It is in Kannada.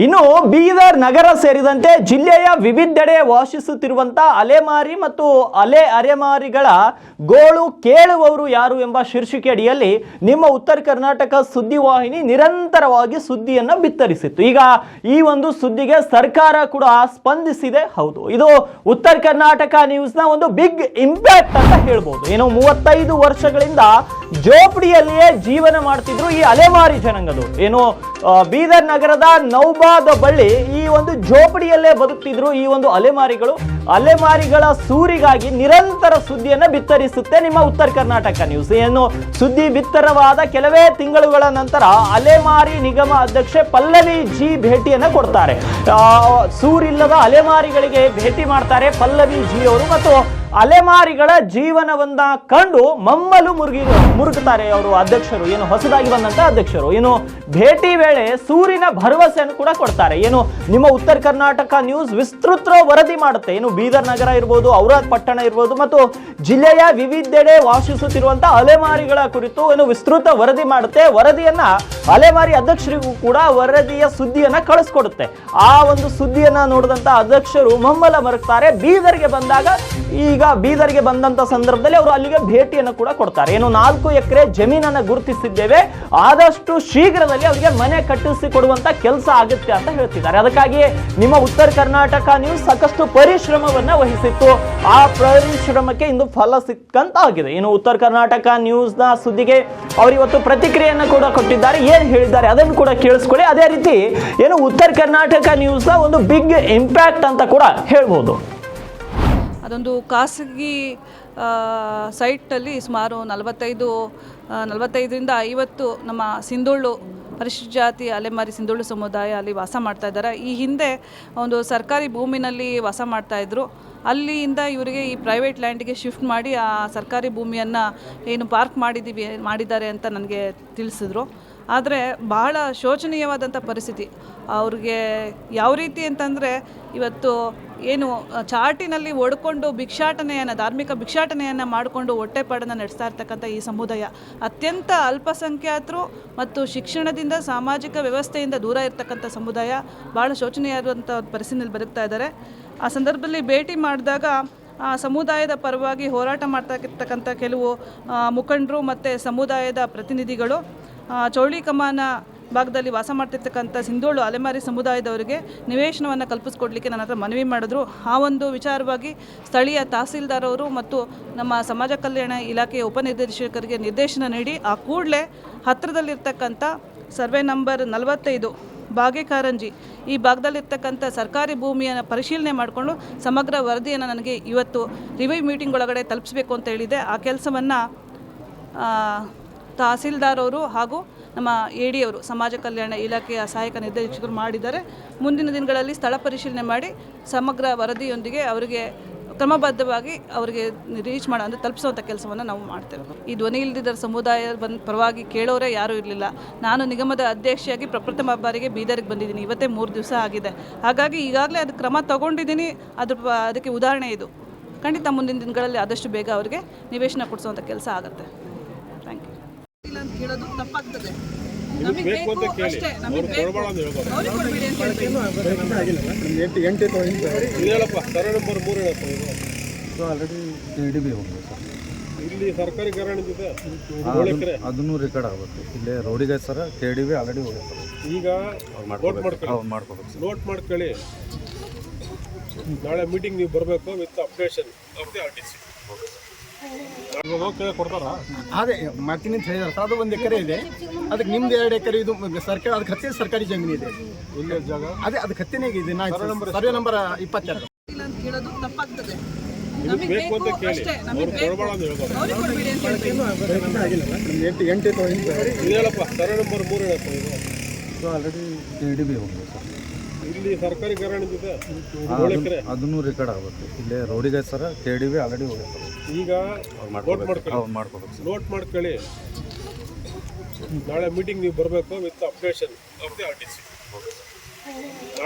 ಇನ್ನು ಬೀದರ್ ನಗರ ಸೇರಿದಂತೆ ಜಿಲ್ಲೆಯ ವಿವಿಧೆಡೆ ವಾಸಿಸುತ್ತಿರುವಂತಹ ಅಲೆಮಾರಿ ಮತ್ತು ಅಲೆಮಾರಿಗಳ ಗೋಳು ಕೇಳುವವರು ಯಾರು ಎಂಬ ಶೀರ್ಷಿಕೆ ಅಡಿಯಲ್ಲಿ ನಿಮ್ಮ ಉತ್ತರ ಕರ್ನಾಟಕ ಸುದ್ದಿವಾಹಿನಿ ನಿರಂತರವಾಗಿ ಸುದ್ದಿಯನ್ನು ಬಿತ್ತರಿಸಿತ್ತು. ಈಗ ಈ ಒಂದು ಸುದ್ದಿಗೆ ಸರ್ಕಾರ ಕೂಡ ಸ್ಪಂದಿಸಿದೆ. ಹೌದು, ಇದು ಉತ್ತರ ಕರ್ನಾಟಕ ನ್ಯೂಸ್ನ ಒಂದು ಬಿಗ್ ಇಂಪ್ಯಾಕ್ಟ್ ಅಂತ ಹೇಳ್ಬೋದು. ಏನು 35 ವರ್ಷಗಳಿಂದ ಜೋಪಡಿಯಲ್ಲಿಯೇ ಜೀವನ ಮಾಡ್ತಿದ್ರು ಈ ಅಲೆಮಾರಿ ಜನಾಂಗದವರು. ಏನು ಬೀದರ್ ನಗರದ ನೌಬಾದ್ ಬಳ್ಳಿ ಈ ಒಂದು ಜೋಪಡಿಯಲ್ಲೇ ಬದುಕ್ತಿದ್ರು ಈ ಒಂದು ಅಲೆಮಾರಿಗಳ ಸೂರಿಗಾಗಿ ನಿರಂತರ ಸುದ್ದಿಯನ್ನು ಬಿತ್ತರಿಸುತ್ತೆ ನಿಮ್ಮ ಉತ್ತರ ಕರ್ನಾಟಕ ನ್ಯೂಸ್. ಏನು ಸುದ್ದಿ ಬಿತ್ತರವಾದ ಕೆಲವೇ ತಿಂಗಳುಗಳ ನಂತರ ಅಲೆಮಾರಿ ನಿಗಮ ಅಧ್ಯಕ್ಷೆ ಪಲ್ಲವಿ ಜಿ ಭೇಟಿಯನ್ನು ಕೊಡ್ತಾರೆ. ಸೂರಿಲ್ಲದ ಅಲೆಮಾರಿಗಳಿಗೆ ಭೇಟಿ ಮಾಡ್ತಾರೆ ಪಲ್ಲವಿ ಜಿ ಅವರು ಮತ್ತು ಅಲೆಮಾರಿಗಳ ಜೀವನವನ್ನ ಕಂಡು ಮಮ್ಮಲು ಮುರುಗುತ್ತಾರೆ ಅವರು ಅಧ್ಯಕ್ಷರು. ಏನು ಹೊಸದಾಗಿ ಬಂದಂತ ಅಧ್ಯಕ್ಷರು ಏನು ಭೇಟಿ ವೇಳೆ ಸೂರಿನ ಭರವಸೆಯನ್ನು ಕೂಡ ಕೊಡ್ತಾರೆ. ಏನು ನಿಮ್ಮ ಉತ್ತರ ಕರ್ನಾಟಕ ನ್ಯೂಸ್ ವಿಸ್ತೃತ ವರದಿ ಮಾಡುತ್ತೆ. ಏನು ಬೀದರ್ ನಗರ ಇರ್ಬೋದು, ಔರಾದ್ ಪಟ್ಟಣ ಇರ್ಬೋದು ಮತ್ತು ಜಿಲ್ಲೆಯ ವಿವಿಧೆಡೆ ವಾಸಿಸುತ್ತಿರುವಂತಹ ಅಲೆಮಾರಿಗಳ ಕುರಿತು ಏನು ವಿಸ್ತೃತ ವರದಿ ಮಾಡುತ್ತೆ. ವರದಿಯನ್ನ ಅಲೆಮಾರಿ ಅಧ್ಯಕ್ಷರಿಗೂ ಕೂಡ ವರದಿಯ ಸುದ್ದಿಯನ್ನ ಕಳಿಸ್ಕೊಡುತ್ತೆ. ಆ ಒಂದು ಸುದ್ದಿಯನ್ನ ನೋಡಿದಂತ ಅಧ್ಯಕ್ಷರು ಮಮ್ಮಲ ಮರುಗ್ತಾರೆ. ಬೀದರ್ಗೆ ಬಂದಂತ ಸಂದರ್ಭದಲ್ಲಿ ಅವರು ಅಲ್ಲಿಗೆ ಭೇಟಿಯನ್ನು ಕೂಡ ಕೊಡ್ತಾರೆ. ಏನು 4 ಎಕರೆ ಜಮೀನನ್ನು ಗುರುತಿಸಿದ್ದೇವೆ, ಆದಷ್ಟು ಶೀಘ್ರದಲ್ಲಿ ಅವರಿಗೆ ಮನೆ ಕಟ್ಟಿಸಿ ಕೊಡುವಂತ ಕೆಲಸ ಆಗುತ್ತೆ ಅಂತ ಹೇಳ್ತಿದ್ದಾರೆ. ಅದಕ್ಕಾಗಿ ನಿಮ್ಮ ಉತ್ತರ ಕರ್ನಾಟಕ ನ್ಯೂಸ್ ಸಾಕಷ್ಟು ಪರಿಶ್ರಮವನ್ನ ವಹಿಸಿತ್ತು. ಆ ಪರಿಶ್ರಮಕ್ಕೆ ಇಂದು ಫಲ ಸಿಕ್ಕಂತ ಆಗಿದೆ. ಏನು ಉತ್ತರ ಕರ್ನಾಟಕ ನ್ಯೂಸ್ ನ ಸುದ್ದಿಗೆ ಅವರು ಇವತ್ತು ಪ್ರತಿಕ್ರಿಯೆಯನ್ನು ಕೂಡ ಕೊಟ್ಟಿದ್ದಾರೆ. ಏನ್ ಹೇಳಿದ್ದಾರೆ ಅದನ್ನು ಕೂಡ ಕೇಳಿಸ್ಕೊಳ್ಳಿ. ಅದೇ ರೀತಿ ಏನು ಉತ್ತರ ಕರ್ನಾಟಕ ನ್ಯೂಸ್ ನ ಒಂದು ಬಿಗ್ ಇಂಪ್ಯಾಕ್ಟ್ ಅಂತ ಕೂಡ ಹೇಳ್ಬೋದು. ಅದೊಂದು ಖಾಸಗಿ ಸೈಟಲ್ಲಿ ಸುಮಾರು 45ರಿಂದ 50 ನಮ್ಮ ಸಿಂಧೋಳು ಪರಿಶಿಷ್ಟ ಜಾತಿ ಅಲೆಮಾರಿ ಸಿಂಧೋಳು ಸಮುದಾಯ ಅಲ್ಲಿ ವಾಸ ಮಾಡ್ತಾ ಇದ್ದಾರೆ. ಈ ಹಿಂದೆ ಒಂದು ಸರ್ಕಾರಿ ಭೂಮಿನಲ್ಲಿ ವಾಸ ಮಾಡ್ತಾಯಿದ್ರು. ಅಲ್ಲಿಂದ ಇವರಿಗೆ ಈ ಪ್ರೈವೇಟ್ ಲ್ಯಾಂಡ್ಗೆ ಶಿಫ್ಟ್ ಮಾಡಿ ಆ ಸರ್ಕಾರಿ ಭೂಮಿಯನ್ನು ಏನು ಪಾರ್ಕ್ ಮಾಡಿದ್ದಾರೆ ಅಂತ ನನಗೆ ತಿಳಿಸಿದ್ರು. ಆದರೆ ಬಹಳ ಶೋಚನೀಯವಾದಂಥ ಪರಿಸ್ಥಿತಿ ಅವ್ರಿಗೆ. ಯಾವ ರೀತಿ ಅಂತಂದರೆ ಇವತ್ತು ಏನು ಚಾಟಿನಲ್ಲಿ ಒಡ್ಕೊಂಡು ಧಾರ್ಮಿಕ ಭಿಕ್ಷಾಟನೆಯನ್ನು ಮಾಡಿಕೊಂಡು ಹೊಟ್ಟೆಪಾಡನ್ನು ನಡೆಸ್ತಾ ಇರ್ತಕ್ಕಂಥ ಈ ಸಮುದಾಯ ಅತ್ಯಂತ ಅಲ್ಪಸಂಖ್ಯಾತರು ಮತ್ತು ಶಿಕ್ಷಣದಿಂದ ಸಾಮಾಜಿಕ ವ್ಯವಸ್ಥೆಯಿಂದ ದೂರ ಇರ್ತಕ್ಕಂಥ ಸಮುದಾಯ ಭಾಳ ಶೋಚನೀಯವಾದಂಥ ಪರಿಸ್ಥಿತಿಯಲ್ಲಿ ಬದುಕ್ತಾ ಇದ್ದಾರೆ. ಆ ಸಂದರ್ಭದಲ್ಲಿ ಭೇಟಿ ಮಾಡಿದಾಗ ಆ ಸಮುದಾಯದ ಪರವಾಗಿ ಹೋರಾಟ ಮಾಡ್ತಕ್ಕಂಥ ಕೆಲವು ಮುಖಂಡರು ಮತ್ತು ಸಮುದಾಯದ ಪ್ರತಿನಿಧಿಗಳು ಚೌಳಿ ಕಮಾನ ಭಾಗದಲ್ಲಿ ವಾಸ ಮಾಡ್ತಿರ್ತಕ್ಕಂಥ ಸಿಂಧೋಳು ಅಲೆಮಾರಿ ಸಮುದಾಯದವರಿಗೆ ನಿವೇಶನವನ್ನು ಕಲ್ಪಿಸ್ಕೊಡ್ಲಿಕ್ಕೆ ನನ್ನ ಹತ್ರ ಮನವಿ ಮಾಡಿದ್ರು. ಆ ಒಂದು ವಿಚಾರವಾಗಿ ಸ್ಥಳೀಯ ತಹಸೀಲ್ದಾರ್ ಅವರು ಮತ್ತು ನಮ್ಮ ಸಮಾಜ ಕಲ್ಯಾಣ ಇಲಾಖೆಯ ಉಪನಿರ್ದೇಶಕರಿಗೆ ನಿರ್ದೇಶನ ನೀಡಿ ಆ ಕೂಡಲೇ ಹತ್ತಿರದಲ್ಲಿರ್ತಕ್ಕಂಥ ಸರ್ವೆ ನಂಬರ್ 45 ಬಾಗೇಕಾರಂಜಿ ಈ ಭಾಗದಲ್ಲಿರ್ತಕ್ಕಂಥ ಸರ್ಕಾರಿ ಭೂಮಿಯನ್ನು ಪರಿಶೀಲನೆ ಮಾಡಿಕೊಂಡು ಸಮಗ್ರ ವರದಿಯನ್ನು ನನಗೆ ಇವತ್ತು ರಿವ್ಯೂ ಮೀಟಿಂಗ್ ಒಳಗಡೆ ತಲುಪಿಸಬೇಕು ಅಂತ ಹೇಳಿದೆ. ಆ ಕೆಲಸವನ್ನು ತಹಸೀಲ್ದಾರ್ ಅವರು ಹಾಗೂ ನಮ್ಮ AD ಅವರು ಸಮಾಜ ಕಲ್ಯಾಣ ಇಲಾಖೆಯ ಸಹಾಯಕ ನಿರ್ದೇಶಕರು ಮಾಡಿದ್ದಾರೆ. ಮುಂದಿನ ದಿನಗಳಲ್ಲಿ ಸ್ಥಳ ಪರಿಶೀಲನೆ ಮಾಡಿ ಸಮಗ್ರ ವರದಿಯೊಂದಿಗೆ ಅವರಿಗೆ ಕ್ರಮಬದ್ಧವಾಗಿ ಅವರಿಗೆ ರೀಚ್ ಅಂದರೆ ತಲುಪಿಸುವಂಥ ಕೆಲಸವನ್ನು ನಾವು ಮಾಡ್ತೇವೆ. ಈ ಧ್ವನಿ ಇಲ್ದಿದ್ದರ ಸಮುದಾಯ ಪರವಾಗಿ ಕೇಳೋರೇ ಯಾರೂ ಇರಲಿಲ್ಲ. ನಾನು ನಿಗಮದ ಅಧ್ಯಕ್ಷೆಯಾಗಿ ಪ್ರಪ್ರಥಮ ಬಾರಿಗೆ ಬೀದರ್ಗೆ ಬಂದಿದ್ದೀನಿ. ಇವತ್ತೇ 3 ದಿವಸ ಆಗಿದೆ. ಹಾಗಾಗಿ ಈಗಾಗಲೇ ಅದು ಕ್ರಮ ತಗೊಂಡಿದ್ದೀನಿ. ಅದಕ್ಕೆ ಉದಾಹರಣೆ ಇದು. ಖಂಡಿತ ಮುಂದಿನ ದಿನಗಳಲ್ಲಿ ಆದಷ್ಟು ಬೇಗ ಅವರಿಗೆ ನಿವೇಶನ ಕೊಡಿಸುವಂಥ ಕೆಲಸ ಆಗುತ್ತೆ. Thank you. ಇಲ್ಲ ಅಂತ ಹೇಳೋದು ತಪ್ಪಾಗ್ತದೆ. ಇಲ್ಲಿ ಸರ್ಕಾರಿ ಅದನ್ನು ರೆಕಾರ್ಡ್ ಆಗುತ್ತೆ. ಇಲ್ಲಿ ರೋಡಿಗೆ ಸರ್ KDB ಆಲ್ರೆಡಿ ಹೋಗುತ್ತೆ. ಈಗ ನೋಟ್ ಮಾಡ್ಕೊಳ್ಳಿ. ನಾಳೆ ಮೀಟಿಂಗ್ ನೀವು ಬರಬೇಕು with updation of the RTC. ಅದೇ ಮಾಡ್ತೀನಿ ಅಂತ ಹೇಳಿದಾರೆ ಸರ್. ಅದು 1 ಎಕರೆ ಇದೆ. ಅದಕ್ಕೆ ನಿಮ್ದು 2 ಎಕರೆ ಇದು ಸರ್ಕಾರ, ಅದಕ್ಕೆ ಹತ್ತಿರ ಸರ್ಕಾರಿ ಜಮೀನು ಇದೆ. ಇಲ್ಲೇ ಜಾಗ ಅದೇ ಅದಕ್ಕೆ ಹತ್ತಿನೇ ಇದೆ. Survey number 22. ಇಲ್ಲ ಅಂತ ಹೇಳೋದು ತಪ್ಪಾಗ್ತದೆ. ಆಲ್ರೆಡಿ KDB ಹೋಗಿದೆ ಸರ್. ಇಲ್ಲಿ ಸರ್ಕಾರಿ ಅದನ್ನು ರೆಕಾರ್ಡ್ ಆಗುತ್ತೆ. ಇಲ್ಲಿ ರೋಡಿಗೆ ಸರ್ KDB ಆಲ್ರೆಡಿ ಹೋಗುತ್ತೆ. ಈಗ ನೋಟ್ ಮಾಡ್ಕೊಳ್ಳಿ. ನಾಳೆ ಮೀಟಿಂಗ್ ನೀವು ಬರಬೇಕು with updation of the RTC.